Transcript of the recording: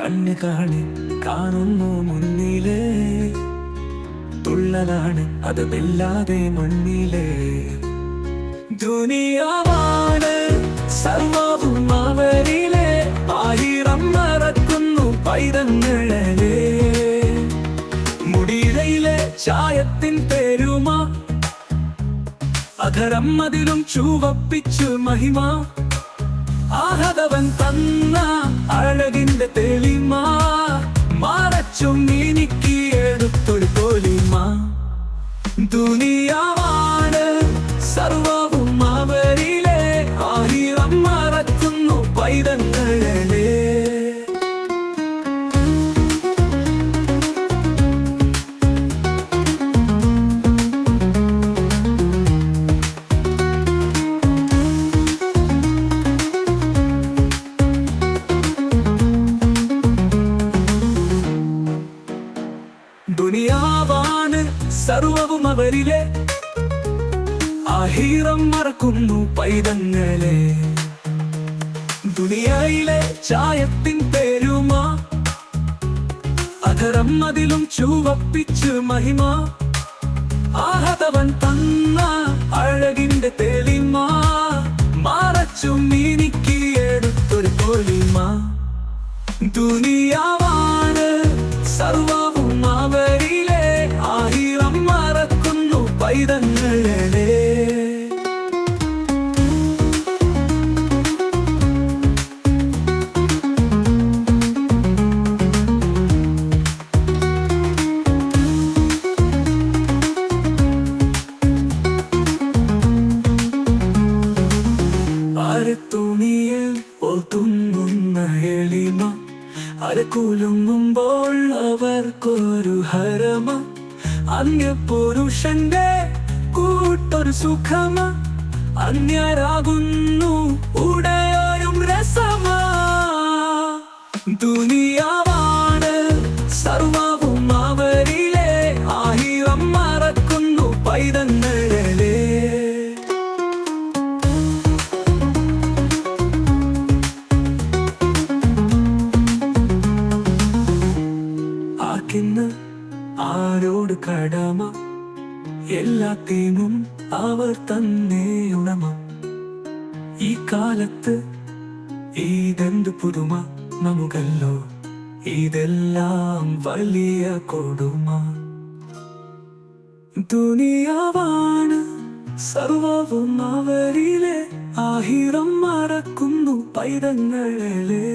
കണ്ണുകാണി കാണുന്നു മുന്നിലേ, തുള്ളലാണ് അത് വെല്ലാതെ മണ്ണിലേ. ദുനിയാവാണ് സർവവും അവരിലെ, ആയിരം മറക്കുന്നു പൈതങ്ങളെ. മുടിയിലെ ചായത്തിൻ പെരുമ, അധരം അതിലും ചുവപ്പിച്ചു മഹിമ. ആഹതവൻ തന്ന അഴകിന്റെ തെളിമ, മറച്ചും എനിക്ക് എടുത്തൊരു പൊലിമ. ദുനിയാവാണ് സർവവും അവരിലെ, ആയിരം മറക്കുന്നു പൈതങ്ങളെ. ദുനിയാവാണ് സർവവും അവരിലെ, ആയിരം മറക്കുന്നു പൈതങ്ങളെ. ദുനിയയിലെ ചായത്തിൻ പെരുമ, അധരം അതിലും ചുവപ്പിച്ചു മഹിമ. ആഹതവൻ തന്ന അഴകിന്റെ തെളിമ, മറച്ചും എനിക്ക് എടുത്തൊരു പൊലിമ. ദുനിയാവാണ് സർവവും അവരിലെ, ആയിരം മറക്കുന്നു പൈതങ്ങളെ. തുണിയിൽ ഒതുങ്ങുന്ന എളിമ, കുലുങ്ങുമ്പോൾ അവർക്കൊരു ഹരമ. അന്യപുരുഷന്റെ കൂട്ടൊരു സുഖമ, അന്യരാകുന്നു ഉടയോരും രസമ. ദുനിയാവാണ് സർവവും അവരിലെ, ആയിരം മറക്കുന്നു പൈതങ്ങളെ. ആരോട് കടമ, എല്ലാത്തിനും അവർ തന്നെ ഉടമ. ഈ കാലത്ത് ഇതെന്തു പുതുമ, നമുക്കല്ലോ ഇതെല്ലാം വലിയ കൊടുമ. ദുനിയാവാണ് സർവവും അവരിലെ, ആയിരം മറക്കുന്നു പൈതങ്ങളെ.